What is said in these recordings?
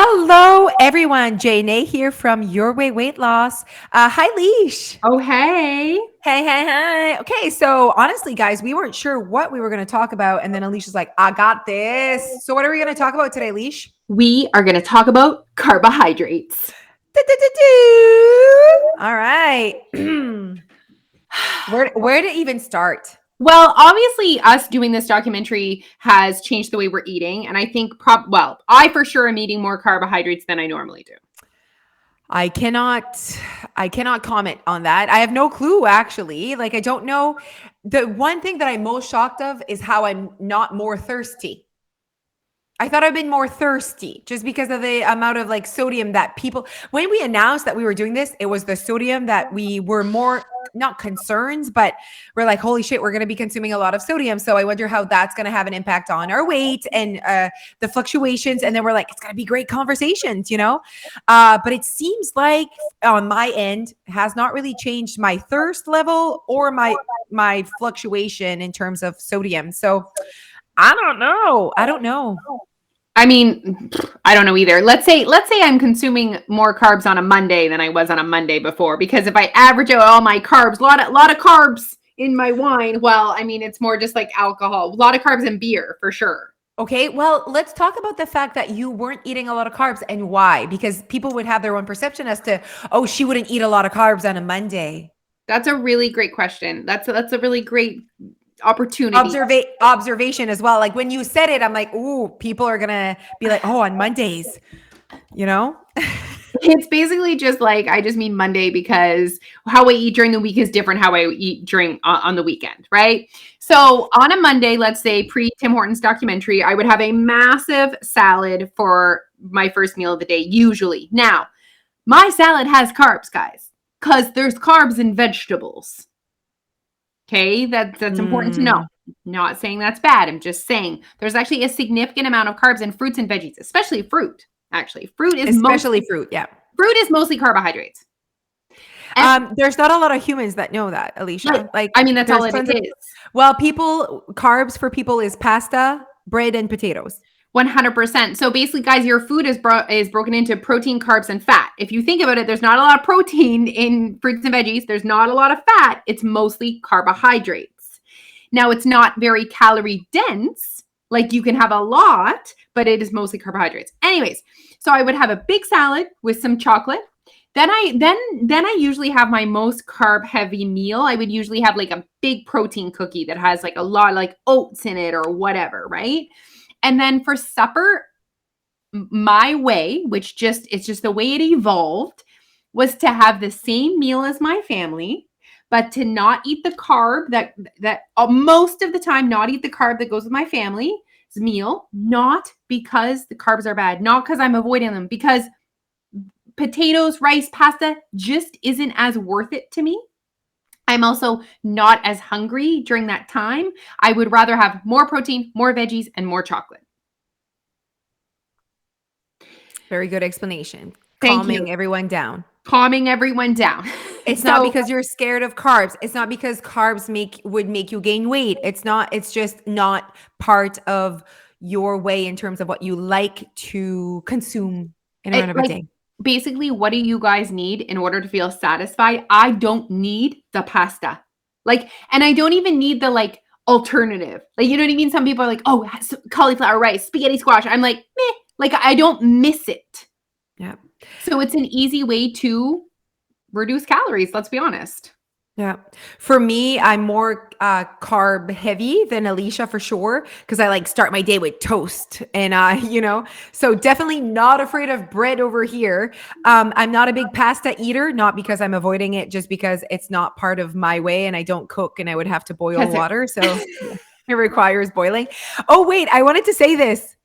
Hello, everyone. Jane here from Your Way Weight Loss. Hi, Leash. Oh, hey. Hey. Okay, so honestly, guys, we weren't sure what we were going to talk about. And then Alicia's like, I got this. So what are we going to talk about today, Leash? We are going to talk about carbohydrates. All right. Where to even start? Well, obviously, us doing this documentary has changed the way we're eating. And I think, I for sure am eating more carbohydrates than I normally do. I cannot comment on that. I have no clue, actually. Like, I don't know. The one thing that I'm most shocked of is how I'm not more thirsty. I thought I'd been more thirsty just because of the amount of like sodium that people, when we announced that we were doing this, it was the sodium that we were more, not concerns, but we're like, holy shit, we're going to be consuming a lot of sodium. So I wonder how that's going to have an impact on our weight and the fluctuations. And then we're like, it's going to be great conversations, but it seems like on my end has not really changed my thirst level or my fluctuation in terms of sodium. So I don't know. I mean, I don't know either. Let's say I'm consuming more carbs on a Monday than I was on a Monday before, because if I average out all my carbs, a lot of carbs in my wine, well, I mean, it's more just like alcohol, a lot of carbs in beer for sure. Okay, well, let's talk about the fact that you weren't eating a lot of carbs and why, because people would have their own perception as to, oh, she wouldn't eat a lot of carbs on a Monday. That's a really great question. That's a really great opportunity. Observation as well. Like when you said it, I'm like, ooh, people are going to be like, oh, on Mondays, It's basically just like, I just mean Monday because how I eat during the week is different how I eat during on the weekend, right? So on a Monday, let's say pre Tim Hortons documentary, I would have a massive salad for my first meal of the day, usually. Now, my salad has carbs, guys, because there's carbs in vegetables. Okay, that's important to know. Not saying that's bad. I'm just saying there's actually a significant amount of carbs in fruits and veggies, especially fruit. Actually, fruit is fruit. Yeah, fruit is mostly carbohydrates. There's not a lot of humans that know that, Alicia. Right. Like, I mean, that's all it is. Well, carbs for people is pasta, bread, and potatoes. 100%. So basically, guys, your food is broken into protein, carbs, and fat. If you think about it, there's not a lot of protein in fruits and veggies. There's not a lot of fat. It's mostly carbohydrates. Now, it's not very calorie dense. Like you can have a lot, but it is mostly carbohydrates. Anyways, so I would have a big salad with some chocolate. Then I usually have my most carb heavy meal. I would usually have like a big protein cookie that has like a lot of like oats in it or whatever, right? And then for supper, my way, it's just the way it evolved, was to have the same meal as my family, but to not eat the carb that most of the time, not eat the carb that goes with my family's meal, not because the carbs are bad, not because I'm avoiding them, because potatoes, rice, pasta just isn't as worth it to me. I'm also not as hungry during that time. I would rather have more protein, more veggies, and more chocolate. Very good explanation. Calming everyone down. It's not because you're scared of carbs. It's not because carbs would make you gain weight. It's just not part of your way in terms of what you like to consume in a run of a day. Basically, what do you guys need in order to feel satisfied? I don't need the pasta. And I don't even need the alternative. You know what I mean? Some people are like, oh, cauliflower rice, spaghetti squash. I'm like, meh. I don't miss it. Yeah. So it's an easy way to reduce calories. Let's be honest. Yeah. For me, I'm more carb heavy than Alicia for sure, because I start my day with toast and so definitely not afraid of bread over here. I'm not a big pasta eater, not because I'm avoiding it, just because it's not part of my way and I don't cook and I would have to boil water. So it requires boiling. Oh, wait, I wanted to say this.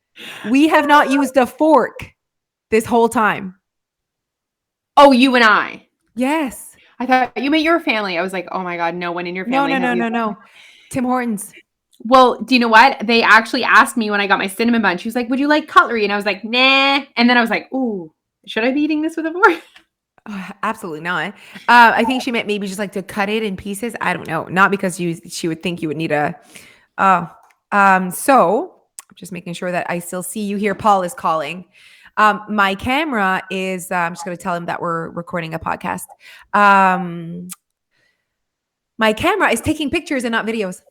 We have not used a fork this whole time. Oh, you and I. Yes. I thought you meant your family. I was like, oh my God, no one in your family. No. Tim Hortons. Well, do you know what? They actually asked me when I got my cinnamon bun. She was like, would you like cutlery? And I was like, nah. And then I was like, ooh, should I be eating this with a fork? Absolutely not. I think she meant maybe just to cut it in pieces. I don't know. Not because she would think you would need a. So I'm just making sure that I still see you here. Paul is calling. My camera is, I'm just going to tell him that we're recording a podcast. My camera is taking pictures and not videos.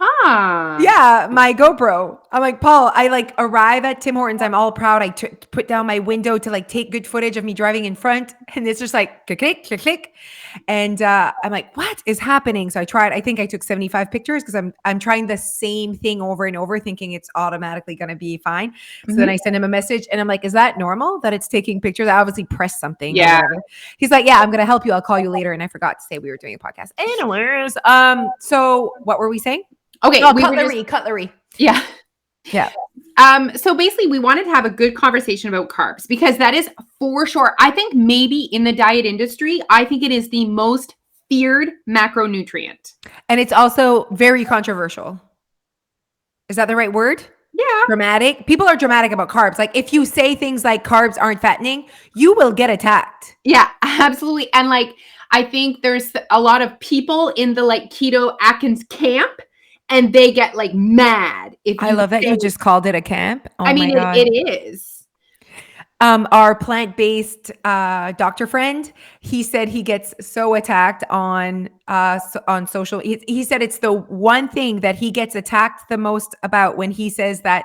Yeah, my GoPro. I'm like, Paul, I like arrive at Tim Hortons. I'm all proud. I put down my window to like take good footage of me driving in front. And it's just like click, click, click, click. And I'm like, what is happening? So I tried, I think I took 75 pictures because I'm trying the same thing over and over, thinking it's automatically going to be fine. So then I send him a message and I'm like, is that normal that it's taking pictures? I obviously pressed something. Yeah. He's like, yeah, I'm going to help you. I'll call you later. And I forgot to say we were doing a podcast. Anyways, so what were we saying? Okay. Oh, cutlery. Yeah. Yeah. So basically we wanted to have a good conversation about carbs because that is for sure. I think maybe in the diet industry, I think it is the most feared macronutrient. And it's also very controversial. Is that the right word? Yeah. Dramatic. People are dramatic about carbs. Like if you say things like carbs aren't fattening, you will get attacked. Yeah, absolutely. And like, I think there's a lot of people in the like keto Atkins camp and they get like mad. I love that you just called it a camp. Oh I mean, my God. it is. Our plant-based doctor friend, he said he gets so attacked on social. He said it's the one thing that he gets attacked the most about when he says that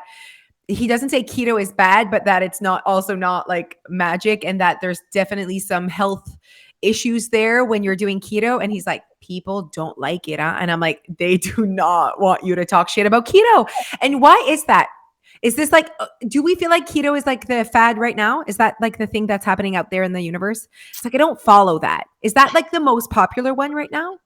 he doesn't say keto is bad, but that it's not like magic and that there's definitely some health issues there when you're doing keto. And he's like, people don't like it. Huh? And I'm like, they do not want you to talk shit about keto. And why is that? Is this like, do we feel like keto is like the fad right now? Is that like the thing that's happening out there in the universe? It's like, I don't follow that. Is that like the most popular one right now?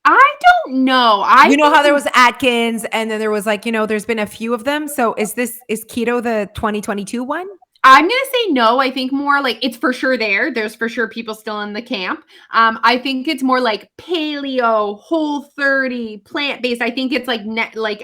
I don't know. You know how there was Atkins and then there was like, there's been a few of them. So is keto the 2022 one? I'm going to say no. I think more like it's for sure there. There's for sure people still in the camp. I think it's more like paleo, Whole30, plant-based. I think it's like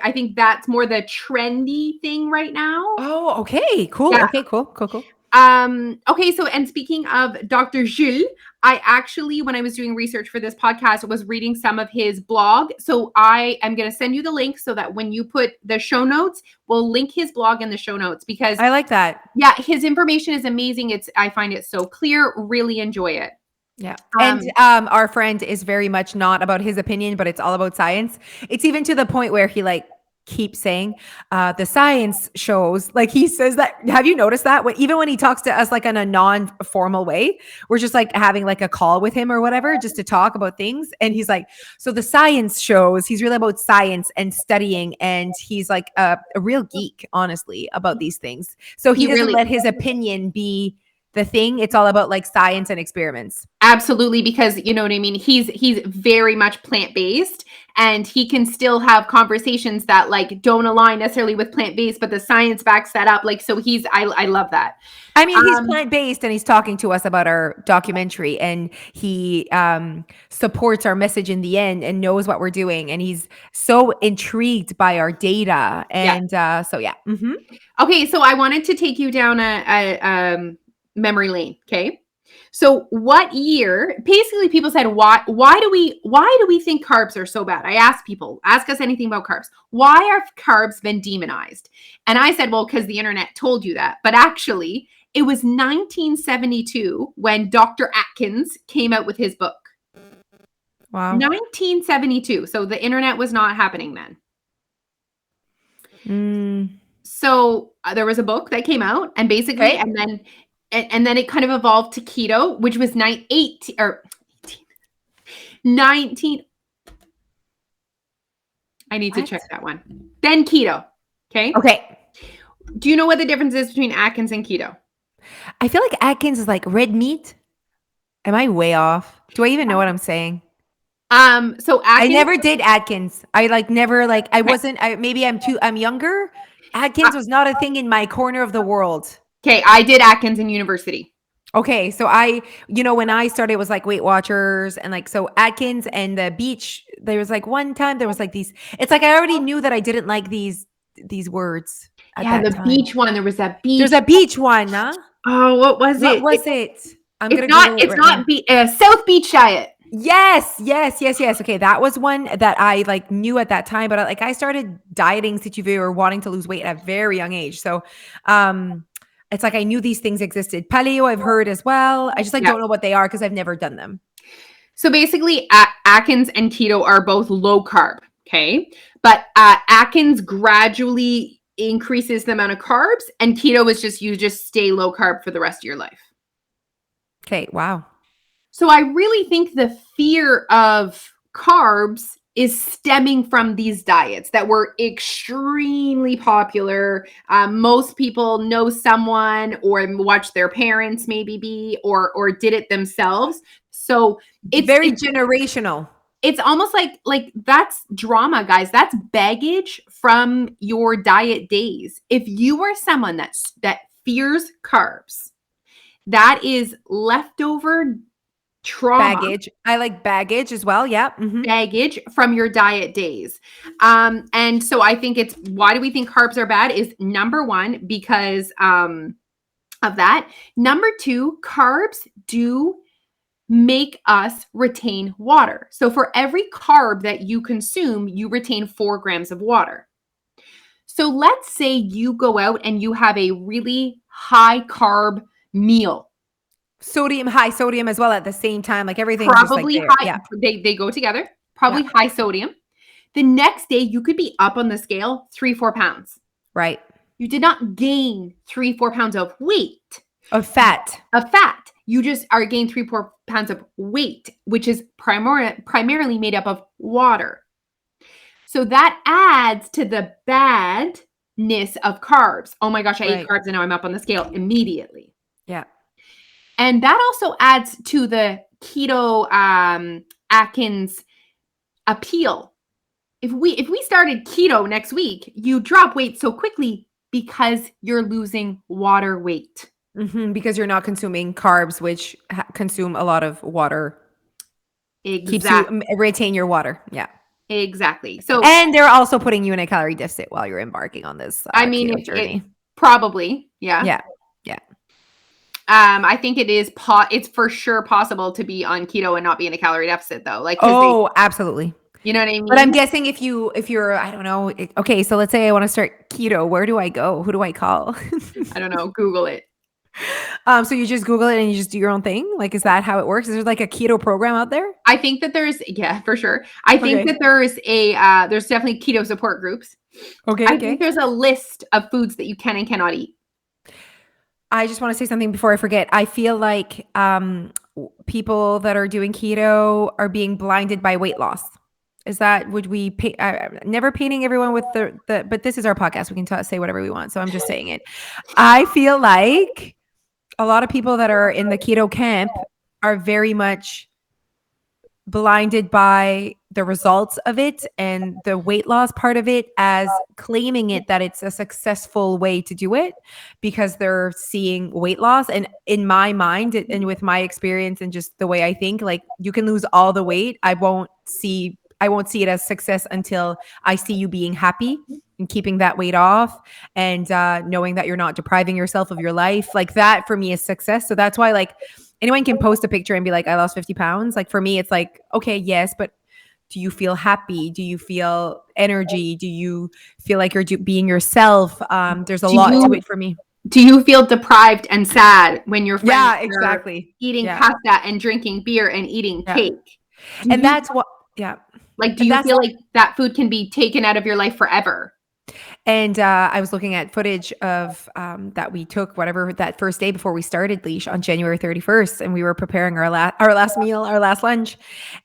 I think that's more the trendy thing right now. Oh, okay. Cool. Yeah. Okay, cool. Okay. So, and speaking of Dr. Jules, I actually, when I was doing research for this podcast, was reading some of his blog. So I am going to send you the link so that when you put the show notes, we'll link his blog in the show notes because I like that. Yeah. His information is amazing. I find it so clear. Really enjoy it. Yeah. And our friend is very much not about his opinion, but it's all about science. It's even to the point where he like keeps saying the science shows, like he says that. Have you noticed that even when he talks to us like in a non-formal way, we're just like having like a call with him or whatever just to talk about things, and he's like, so the science shows. He's really about science and studying, and he's like a real geek, honestly, about these things. So he doesn't let his opinion be the thing. It's all about like science and experiments. Absolutely, because you know what I mean. He's very much plant-based, and he can still have conversations that like don't align necessarily with plant-based, but the science backs that up. Like, so I love that. I mean, he's plant-based and he's talking to us about our documentary, and he supports our message in the end and knows what we're doing, and he's so intrigued by our data. And so yeah. Mm-hmm. Okay, so I wanted to take you down a memory lane. Okay. So what year, basically people said, why do we think carbs are so bad? I asked people, ask us anything about carbs. Why are carbs been demonized? And I said, well, because the internet told you that. But actually it was 1972 when Dr. Atkins came out with his book. Wow. 1972. So the internet was not happening then. So there was a book that came out, and basically, and then it kind of evolved to keto, which was 19. I need to check that one. Then keto. Okay. Okay. Do you know what the difference is between Atkins and keto? I feel like Atkins is like red meat. Am I way off? Do I even know what I'm saying? So Atkins, I never did Atkins. I like never like I wasn't. Maybe I'm younger. Atkins was not a thing in my corner of the world. Okay, I did Atkins in university. Okay, so when I started, it was like Weight Watchers and like, so Atkins and the beach, there was like one time there was like these, it's like I already knew that I didn't like these words. Yeah, the beach one, there was that beach. There's a beach one, huh? Oh, what was it? What was it? It's not South Beach diet. Yes. Okay, that was one that I like knew at that time, but I started dieting CTV or wanting to lose weight at a very young age. So, it's like I knew these things existed. Paleo, I've heard as well. I just like Yeah. don't know what they are because I've never done them. So basically, Atkins and keto are both low carb. Okay. But Atkins gradually increases the amount of carbs, and keto is just you just stay low carb for the rest of your life. Okay. Wow. So I really think the fear of carbs is stemming from these diets that were extremely popular. Most people know someone or watch their parents maybe be or did it themselves. So Very generational. it's almost like that's drama, guys. That's baggage from your diet days. If you are someone that fears carbs, that is leftover trauma, Baggage. I like baggage as well. Yeah. baggage from your diet days. And so I think it's why do we think carbs are bad is number one, because of that. Number two, carbs do make us retain water. So for every carb that you consume, you retain 4 grams of water. So let's say you go out and you have a really high carb meal. High sodium as well at the same time. Like everything's Probably just like high. yeah. They go together. Probably high sodium. The next day you could be up on the scale 3-4 pounds. Right. You did not gain 3-4 pounds of weight. Of fat. Of fat. You just are gaining 3-4 pounds of weight, which is primarily made up of water. So that adds to the badness of carbs. Oh my gosh, I ate carbs and now I'm up on the scale immediately. Yeah. And that also adds to the keto Atkins appeal. If we started keto next week, you drop weight so quickly because you're losing water weight. Because you're not consuming carbs, which consume a lot of water. Exactly. Keeps you retain your water. Yeah. Exactly. So, and they're also putting you in a calorie deficit while you're embarking on this keto journey. Probably. Yeah. Yeah. I think it is it's for sure possible to be on keto and not be in a calorie deficit though. Like, absolutely. You know what I mean? But I'm guessing if you're, I don't know. Okay. So let's say I want to start keto. Where do I go? Who do I call? I don't know. Google it. So you just Google it and you just do your own thing? Like, is that how it works? Is there like a keto program out there? I think that yeah, for sure. I think that there's there's definitely keto support groups. Okay. I think there's a list of foods that you can and cannot eat. I just want to say something before I forget. I feel like people that are doing keto are being blinded by weight loss. Is that, would we pay, never painting everyone with but this is our podcast. We can say whatever we want. So I'm just saying it. I feel like a lot of people that are in the keto camp are very much blinded by the results of it and the weight loss part of it as claiming it that it's a successful way to do it because they're seeing weight loss. And in my mind and with my experience and just the way I think, like, you can lose all the weight. I won't see it as success until I see you being happy and keeping that weight off and knowing that you're not depriving yourself of your life. Like, that for me is success. So that's why, like, anyone can post a picture and be like, I lost 50 pounds. Like, for me, it's like, okay, yes, but do you feel happy? Do you feel energy? Do you feel like you're being yourself? There's a lot to it for me. Do you feel deprived and sad when your friends are eating pasta and drinking beer and eating cake? And that's what, like, do you feel like that food can be taken out of your life forever? And I was looking at footage of that we took that first day before we started Leash on January 31st. And we were preparing our last meal, our last lunch.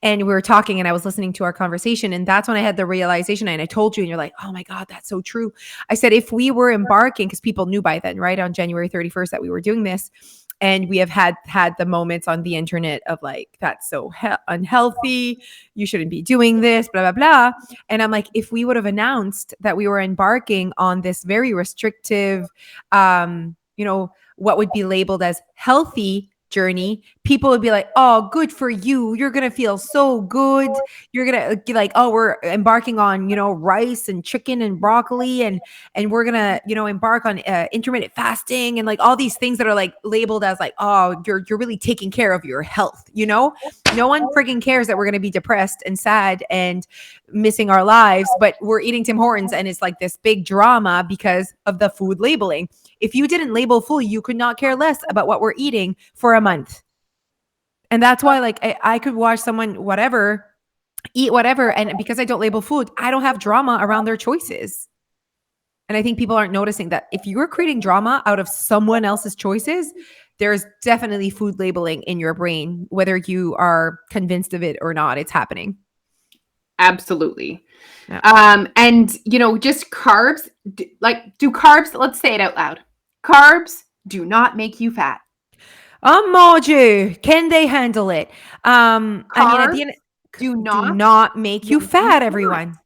And we were talking and I was listening to our conversation. And that's when I had the realization. And I told you, and you're like, oh my God, that's so true. I said, if we were embarking, because people knew by then, right, on January 31st that we were doing this. And we have had the moments on the internet of like, that's so unhealthy. You shouldn't be doing this, blah, blah, blah. And I'm like, if we would have announced that we were embarking on this very restrictive, what would be labeled as healthy journey, people would be like, oh, good for you. You're going to feel so good. You're going to be like, oh, we're embarking on, rice and chicken and broccoli. And we're going to, embark on intermittent fasting and like all these things that are like labeled as like, oh, you're really taking care of your health. No one freaking cares that we're going to be depressed and sad and missing our lives, but we're eating Tim Hortons and it's like this big drama because of the food labeling. If you didn't label fully, you could not care less about what we're eating for a month. And that's why like I could watch someone eat whatever. And because I don't label food, I don't have drama around their choices. And I think people aren't noticing that if you're creating drama out of someone else's choices, there's definitely food labeling in your brain, whether you are convinced of it or not, it's happening. Absolutely. Yeah. And just carbs, do carbs, let's say it out loud. Carbs do not make you fat. Moju, can they handle it? I mean, at the end, do not make you fat, everyone.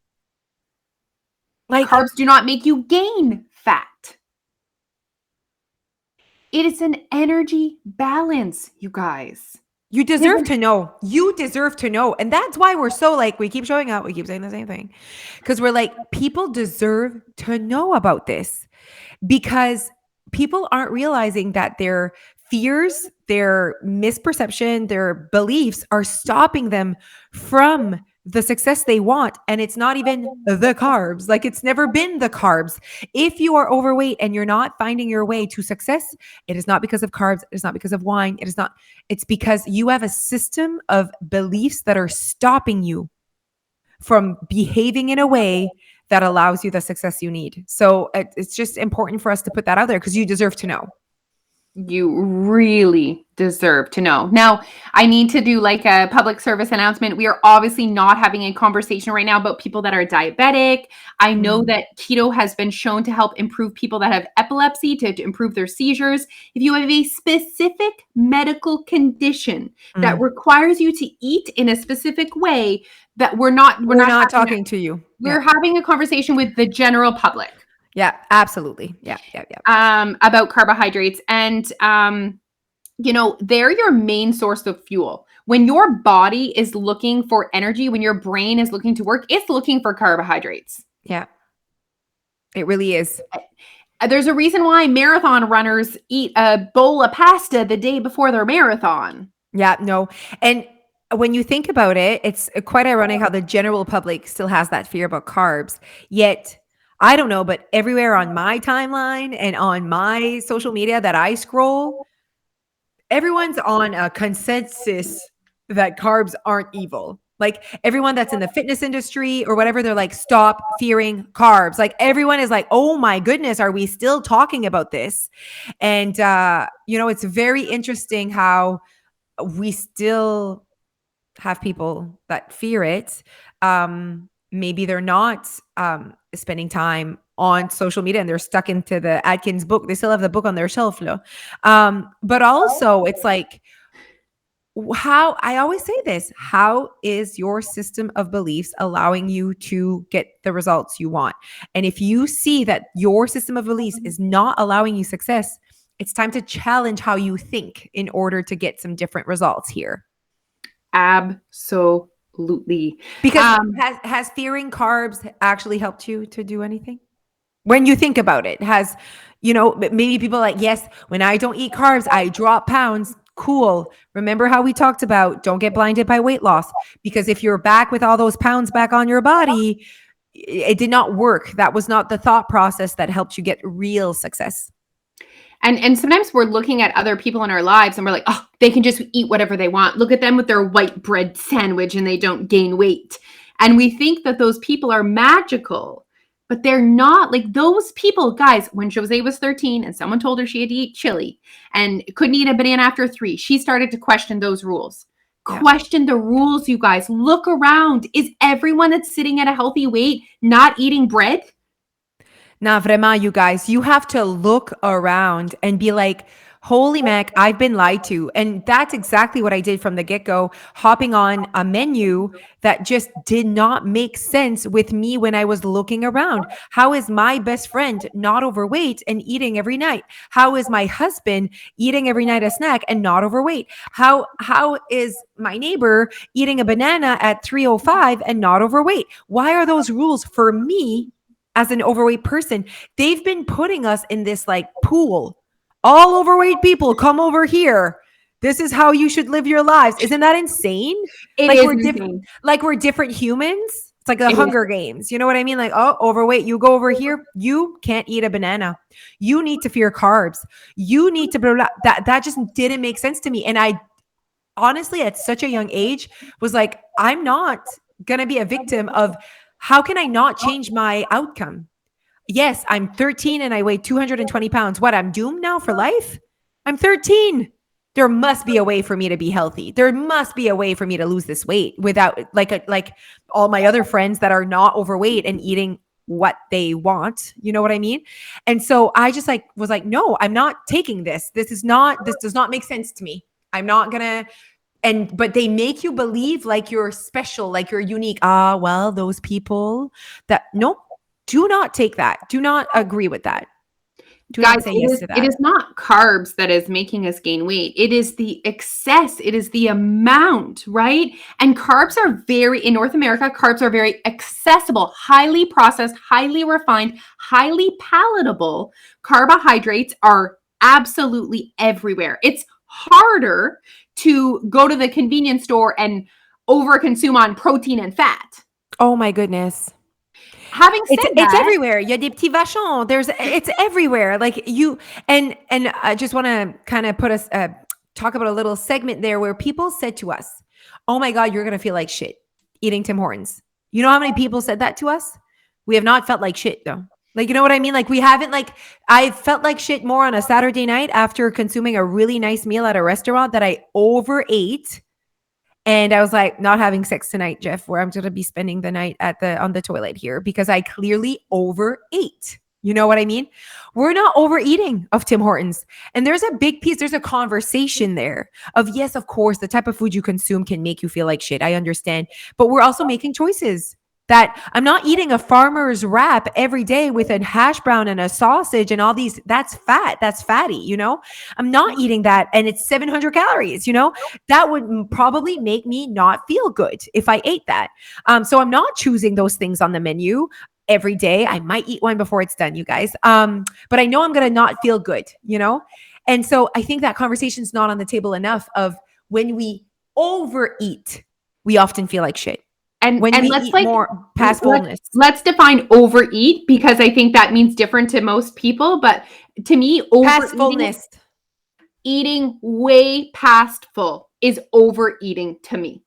Like carbs do not make you gain fat. It is an energy balance, you guys. You deserve to know. You deserve to know. And that's why we're so like, we keep showing up. We keep saying the same thing. Because we're like, people deserve to know about this. Because people aren't realizing that their fears, their misperception, their beliefs are stopping them from the success they want. And it's not even the carbs. Like it's never been the carbs. If you are overweight and you're not finding your way to success, it is not because of carbs. It is not because of wine. It's because you have a system of beliefs that are stopping you from behaving in a way that allows you the success you need. So it's just important for us to put that out there because you deserve to know. You really deserve to know. Now, I need to do like a public service announcement. We are obviously not having a conversation right now about people that are diabetic. I know that keto has been shown to help improve people that have epilepsy, to improve their seizures. If you have a specific medical condition that requires you to eat in a specific way, that we're not talking to you. We're having a conversation with the general public. Yeah, absolutely. Yeah. About carbohydrates. And, they're your main source of fuel. When your body is looking for energy, when your brain is looking to work, it's looking for carbohydrates. Yeah, it really is. There's a reason why marathon runners eat a bowl of pasta the day before their marathon. Yeah, no. And when you think about it, it's quite ironic how the general public still has that fear about carbs, yet I don't know, but everywhere on my timeline and on my social media that I scroll, everyone's on a consensus that carbs aren't evil. Like everyone that's in the fitness industry or whatever, they're like, stop fearing carbs. Like everyone is like, oh my goodness, are we still talking about this? And, it's very interesting how we still have people that fear it. Maybe they're not spending time on social media and they're stuck into the Atkins book. They still have the book on their shelf. But also it's like, how I always say this, how is your system of beliefs allowing you to get the results you want? And if you see that your system of beliefs is not allowing you success, it's time to challenge how you think in order to get some different results here. Absolutely. Because has fearing carbs actually helped you to do anything? When you think about it, maybe people are like, yes, when I don't eat carbs, I drop pounds. Cool. Remember how we talked about don't get blinded by weight loss, because if you're back with all those pounds back on your body, it did not work. That was not the thought process that helped you get real success. And sometimes we're looking at other people in our lives and we're like, oh, they can just eat whatever they want. Look at them with their white bread sandwich and they don't gain weight. And we think that those people are magical, but they're not. Like those people, guys, when Jose was 13 and someone told her she had to eat chili and couldn't eat a banana after 3, she started to question those rules. Yeah. Question the rules, you guys. Look around. Is everyone that's sitting at a healthy weight not eating bread? Nah, vraiment, you guys, you have to look around and be like, holy mac, I've been lied to. And that's exactly what I did from the get go, hopping on a menu that just did not make sense with me when I was looking around. How is my best friend not overweight and eating every night? How is my husband eating every night a snack and not overweight? How is my neighbor eating a banana at 3:05 and not overweight? Why are those rules for me as an overweight person? They've been putting us in this like pool. All overweight people come over here. This is how you should live your lives. Isn't that insane? It Like is we're insane. like we're different humans. It's like the It is. Hunger Games. You know what I mean? Like, oh, overweight, you go over here, you can't eat a banana. You need to fear carbs. You need to blah, blah, blah. That just didn't make sense to me. And I honestly, at such a young age, was like, I'm not gonna be a victim of how can I not change my outcome? Yes, I'm 13 and I weigh 220 pounds. What, I'm doomed now for life? I'm 13. There must be a way for me to be healthy. There must be a way for me to lose this weight without like all my other friends that are not overweight and eating what they want. You know what I mean? And so I just like was like, no, I'm not taking this. This does not make sense to me. I'm not gonna. But they make you believe like you're special, like you're unique. Well, those people that nope. Do not take that. Do not agree with that. Do Guys, not say yes to it that. is not carbs that is making us gain weight. It is the excess. It is the amount, right? And carbs are in North America, carbs are very accessible, highly processed, highly refined, highly palatable. Carbohydrates are absolutely everywhere. It's harder to go to the convenience store and overconsume on protein and fat. Oh my goodness. Having said It's that, everywhere. Il y a des petits vachons. It's everywhere. Like you and I just want to kind of put us talk about a little segment there where people said to us, "Oh my God, you're gonna feel like shit eating Tim Hortons." You know how many people said that to us? We have not felt like shit though. Like, you know what I mean? Like we haven't I felt like shit more on a Saturday night after consuming a really nice meal at a restaurant that I overate. And I was like, not having sex tonight, Jeff, where I'm going to be spending the night on the toilet here because I clearly overate. You know what I mean? We're not overeating of Tim Hortons. And there's a big piece, there's a conversation there of, yes, of course, the type of food you consume can make you feel like shit. I understand. But we're also making choices. That I'm not eating a farmer's wrap every day with a hash brown and a sausage and all these. That's fat. That's fatty, you know? I'm not eating that and it's 700 calories, you know? That would probably make me not feel good if I ate that. So I'm not choosing those things on the menu every day. I might eat one before it's done, you guys. But I know I'm going to not feel good, you know? And so I think that conversation's not on the table enough of when we overeat, we often feel like shit. And when we let's eat more past fullness. Let's define overeat because I think that means different to most people. But to me, past fullness, eating way past full is overeating to me.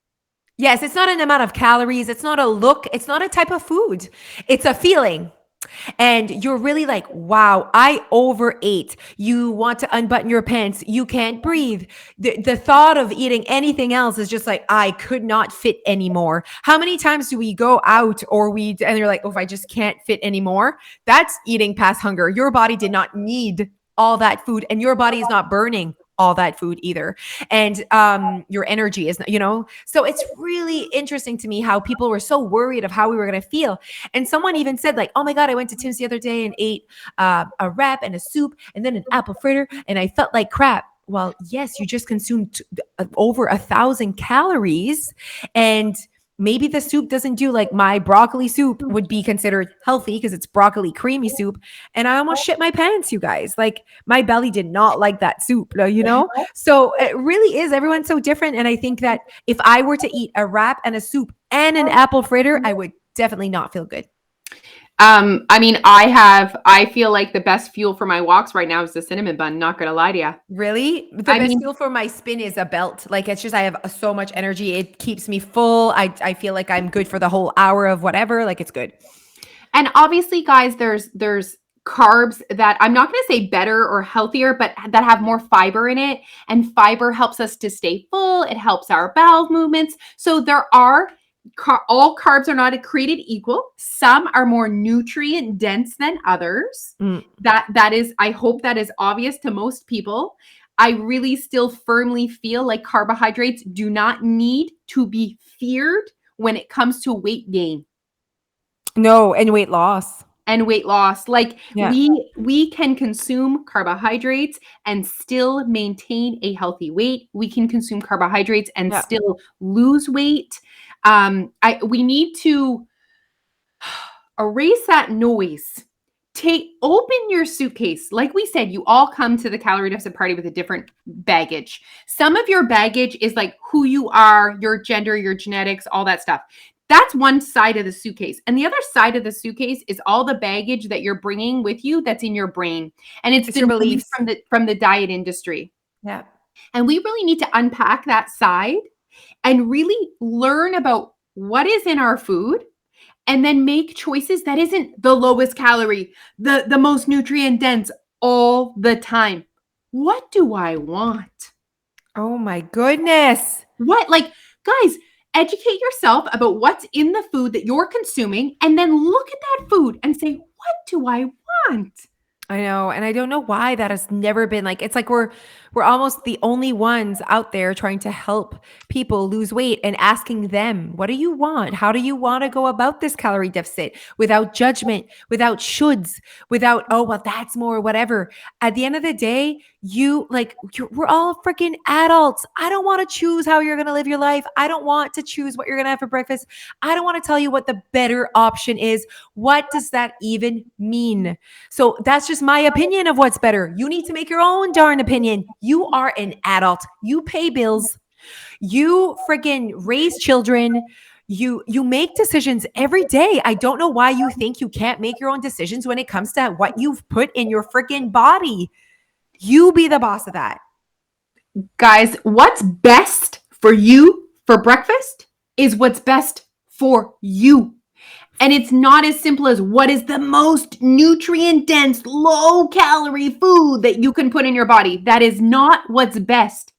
Yes, it's not an amount of calories. It's not a look. It's not a type of food. It's a feeling. And you're really like, wow, I overate. You want to unbutton your pants. You can't breathe. The thought of eating anything else is just like, I could not fit anymore. How many times do we go out and you're like, oh, if I just can't fit anymore, that's eating past hunger. Your body did not need all that food and your body is not burning all that food either. And your energy is, you know, so it's really interesting to me how people were so worried of how we were going to feel. And someone even said like, oh my God, I went to Tim's the other day and ate a wrap and a soup and then an apple fritter and I felt like crap. Well, yes, you just consumed over 1,000 calories and maybe the soup doesn't do like my broccoli soup would be considered healthy because it's broccoli creamy soup. And I almost shit my pants, you guys. Like my belly did not like that soup, you know? So it really is. Everyone's so different. And I think that if I were to eat a wrap and a soup and an apple fritter, I would definitely not feel good. I mean, I feel like the best fuel for my walks right now is the cinnamon bun. Not going to lie to you. Really? The best fuel for my spin is a belt. Like it's just, I have so much energy. It keeps me full. I feel like I'm good for the whole hour of whatever. Like it's good. And obviously guys, there's carbs that I'm not going to say better or healthier, but that have more fiber in it. And fiber helps us to stay full. It helps our bowel movements. So there are all carbs are not created equal. Some are more nutrient dense than others. That is, I hope that is obvious to most people. I really still firmly feel like carbohydrates do not need to be feared when it comes to weight gain. No, and weight loss. And weight loss. Like we can consume carbohydrates and still maintain a healthy weight. We can consume carbohydrates and still lose weight. We need to erase that noise. Open your suitcase. Like we said, you all come to the calorie deficit party with a different baggage. Some of your baggage is like who you are, your gender, your genetics, all that stuff. That's one side of the suitcase. And the other side of the suitcase is all the baggage that you're bringing with you that's in your brain. And it's been released from the diet industry. Yeah. And we really need to unpack that side and really learn about what is in our food and then make choices that isn't the lowest calorie, the most nutrient dense all the time. What do I want? Oh my goodness. What? Like, guys, educate yourself about what's in the food that you're consuming and then look at that food and say, what do I want? I know. And I don't know why that has never been like, it's like we're almost the only ones out there trying to help people lose weight and asking them, what do you want? How do you want to go about this calorie deficit without judgment, without shoulds, without, oh, well, that's more, whatever. At the end of the day, we're all freaking adults. I don't want to choose how you're going to live your life. I don't want to choose what you're going to have for breakfast. I don't want to tell you what the better option is. What does that even mean? So that's just my opinion of what's better. You need to make your own darn opinion. You are an adult. You pay bills. You freaking raise children. You make decisions every day. I don't know why you think you can't make your own decisions when it comes to what you've put in your freaking body. You be the boss of that. Guys, what's best for you for breakfast is what's best for you. And it's not as simple as what is the most nutrient dense, low calorie food that you can put in your body. That is not what's best.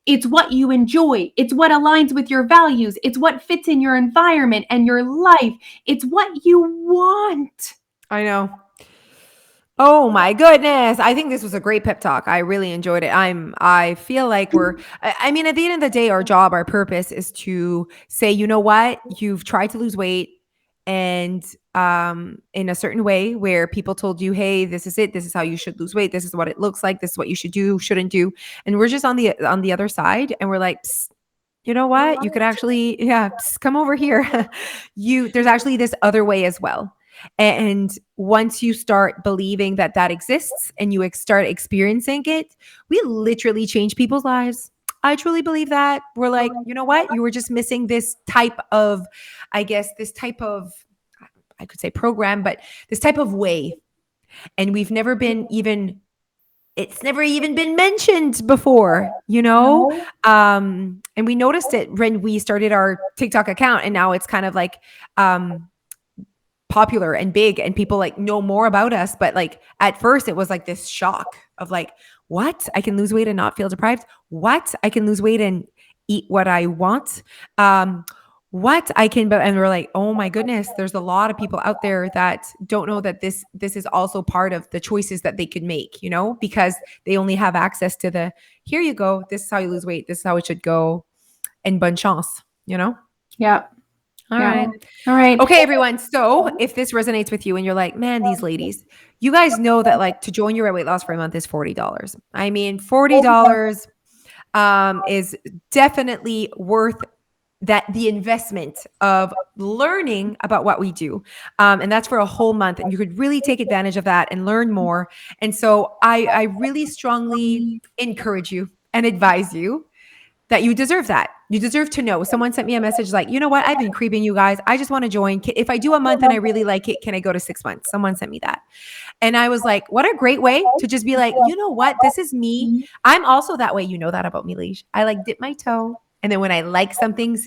It's what you enjoy. It's what aligns with your values. It's what fits in your environment and your life. It's what you want. I know. Oh my goodness. I think this was a great pep talk. I really enjoyed it. I feel like at the end of the day, our job, our purpose is to say, you know what? You've tried to lose weight and in a certain way where people told you, hey, this is it. This is how you should lose weight. This is what it looks like. This is what you should do, shouldn't do. And we're just on the other side and we're like, you know what? You could actually, come over here. There's actually this other way as well. And once you start believing that exists and you start experiencing it, we literally change people's lives. I truly believe that. We're like, you know what? You were just missing this type of, I could say program, but this type of way. And we've never been it's never even been mentioned before, you know? And we noticed it when we started our TikTok account and now it's kind of like, popular and big and people like know more about us. But like at first it was like this shock of like, what? I can lose weight and not feel deprived? What? I can lose weight and eat what I want? And we're like, oh my goodness, there's a lot of people out there that don't know that this is also part of the choices that they could make, you know, because they only have access to here you go. This is how you lose weight. This is how it should go. And bonne chance, you know? Yeah. All right. Okay, everyone. So if this resonates with you and you're like, man, these ladies, you guys know that like to join your weight loss for a month is $40. I mean, $40 is definitely worth the investment of learning about what we do. And that's for a whole month. And you could really take advantage of that and learn more. And so I really strongly encourage you and advise you that you deserve that. You deserve to know. Someone sent me a message like, you know what? I've been creeping you guys. I just want to join. If I do a month and I really like it, can I go to 6 months? Someone sent me that. And I was like, what a great way to just be like, you know what? This is me. I'm also that way. You know that about me, Leish. I like dip my toe. And then when I like something,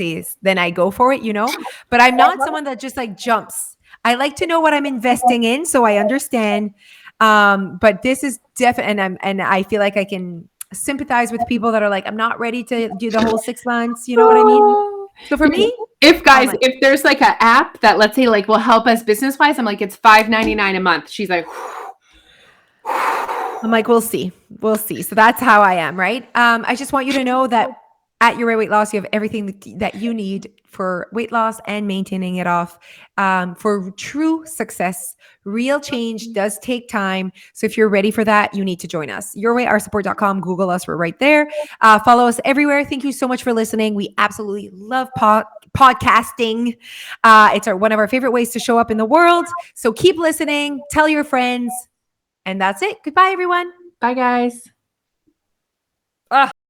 then I go for it, you know? But I'm not someone that just like jumps. I like to know what I'm investing in so I understand. But this is definitely, and I feel like I can sympathize with people that are like, I'm not ready to do the whole 6 months. You know what I mean? So for me, If guys, if there's like an app that, let's say, like will help us business wise, I'm like, it's $5.99 a month. She's like, I'm like, we'll see. We'll see. So that's how I am, right? I just want you to know that at Your Way Weight Loss, you have everything that you need for weight loss and maintaining it off. For true success, real change does take time. So if you're ready for that, you need to join us. YourWayOurSupport.com. Google us. We're right there. Follow us everywhere. Thank you so much for listening. We absolutely love podcasting. It's one of our favorite ways to show up in the world. So keep listening. Tell your friends. And that's it. Goodbye, everyone. bye, guys.